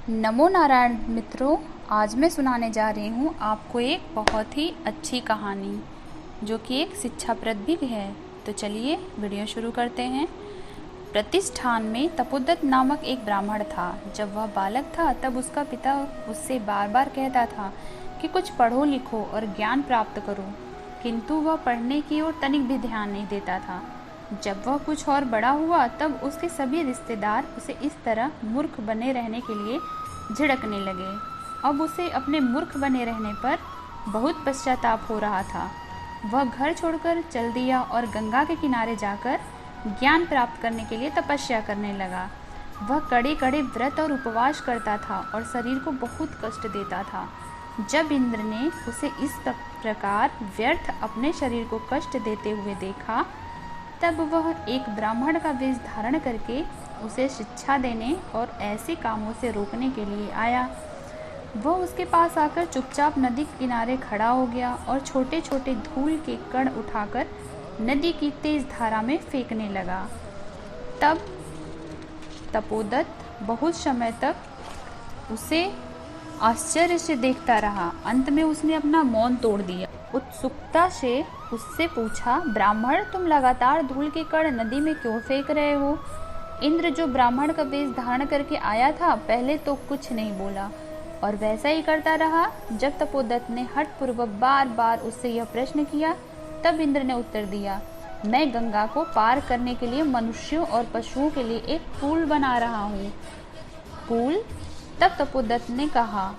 नमो नारायण मित्रों, आज मैं सुनाने जा रही हूँ आपको एक बहुत ही अच्छी कहानी जो कि एक शिक्षाप्रद भी है। तो चलिए वीडियो शुरू करते हैं। प्रतिष्ठान में तपोदत्त नामक एक ब्राह्मण था। जब वह बालक था तब उसका पिता उससे बार बार कहता था कि कुछ पढ़ो लिखो और ज्ञान प्राप्त करो, किंतु वह पढ़ने की ओर तनिक भी ध्यान नहीं देता था। जब वह कुछ और बड़ा हुआ तब उसके सभी रिश्तेदार उसे इस तरह मूर्ख बने रहने के लिए झिड़कने लगे। अब उसे अपने मूर्ख बने रहने पर बहुत पश्चाताप हो रहा था। वह घर छोड़कर चल दिया और गंगा के किनारे जाकर ज्ञान प्राप्त करने के लिए तपस्या करने लगा। वह कड़े कड़े व्रत और उपवास करता था और शरीर को बहुत कष्ट देता था। जब इंद्र ने उसे इस प्रकार व्यर्थ अपने शरीर को कष्ट देते हुए देखा, तब वह एक ब्राह्मण का वेश धारण करके उसे शिक्षा देने और ऐसे कामों से रोकने के लिए आया। वह उसके पास आकर चुपचाप नदी के किनारे खड़ा हो गया और छोटे छोटे धूल के कण उठाकर नदी की तेज धारा में फेंकने लगा। तब तपोदत्त बहुत समय तक उसे आश्चर्य से देखता रहा। अंत में उसने अपना मौन तोड़ दिया। उत्सुकता से उससे पूछा, ब्राह्मण, तुम लगातार धूल के कण नदी में क्यों फेंक रहे हो? इंद्र, जो ब्राह्मण का वेश धारण करके आया था, पहले तो कुछ नहीं बोला और वैसा ही करता रहा। जब तपोदत्त ने हठपूर्वक बार बार उससे यह प्रश्न किया, तब इंद्र ने उत्तर दिया, मैं गंगा को पार करने के लिए मनुष्यों और पशुओं के लिए एक पुल बना रहा हूँ। पुल? तब तपोदत्त ने कहा,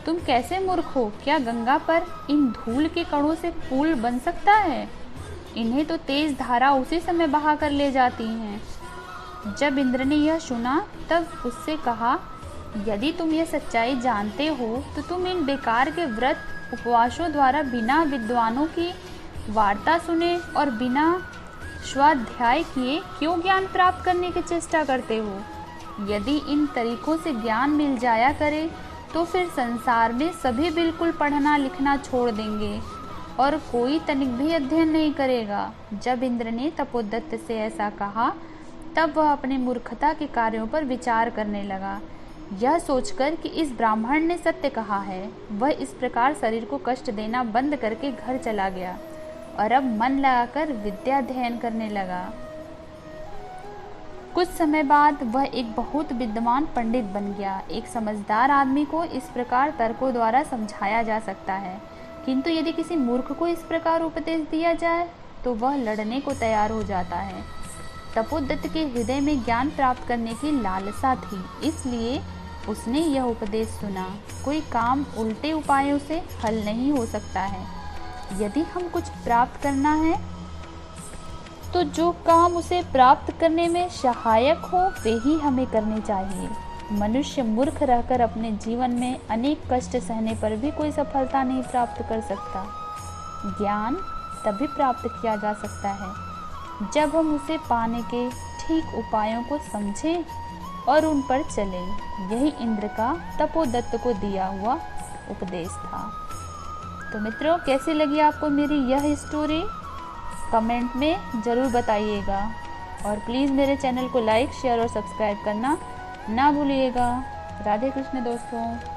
तुम कैसे मूर्ख हो? क्या गंगा पर इन धूल के कणों से पुल बन सकता है? इन्हें तो तेज धारा उसी समय बहा कर ले जाती हैं। जब इंद्र ने यह सुना तब उससे कहा, यदि तुम यह सच्चाई जानते हो तो तुम इन बेकार के व्रत उपवासों द्वारा बिना विद्वानों की वार्ता सुने और बिना स्वाध्याय किए क्यों ज्ञान प्राप्त करने की चेष्टा करते हो? यदि इन तरीकों से ज्ञान मिल जाया करे तो फिर संसार में सभी बिल्कुल पढ़ना लिखना छोड़ देंगे और कोई तनिक भी अध्ययन नहीं करेगा। जब इंद्र ने तपोदत्त से ऐसा कहा तब वह अपने मूर्खता के कार्यों पर विचार करने लगा, यह सोचकर कि इस ब्राह्मण ने सत्य कहा है। वह इस प्रकार शरीर को कष्ट देना बंद करके घर चला गया और अब मन लगाकर विद्या अध्ययन करने लगा। कुछ समय बाद वह एक बहुत विद्वान पंडित बन गया। एक समझदार आदमी को इस प्रकार तर्कों द्वारा समझाया जा सकता है, किंतु यदि किसी मूर्ख को इस प्रकार उपदेश दिया जाए तो वह लड़ने को तैयार हो जाता है। तपोदत्त के हृदय में ज्ञान प्राप्त करने की लालसा थी, इसलिए उसने यह उपदेश सुना, कोई काम उल्टे उपायों से हल नहीं हो सकता है। यदि हम कुछ प्राप्त करना है तो जो काम उसे प्राप्त करने में सहायक हो वे ही हमें करने चाहिए। मनुष्य मूर्ख रहकर अपने जीवन में अनेक कष्ट सहने पर भी कोई सफलता नहीं प्राप्त कर सकता। ज्ञान तभी प्राप्त किया जा सकता है जब हम उसे पाने के ठीक उपायों को समझें और उन पर चलें। यही इंद्र का तपोदत्त को दिया हुआ उपदेश था। तो मित्रों, कैसी लगी आपको मेरी यह स्टोरी? कमेंट में ज़रूर बताइएगा और प्लीज़ मेरे चैनल को लाइक, शेयर और सब्सक्राइब करना ना भूलिएगा। राधे कृष्ण दोस्तों।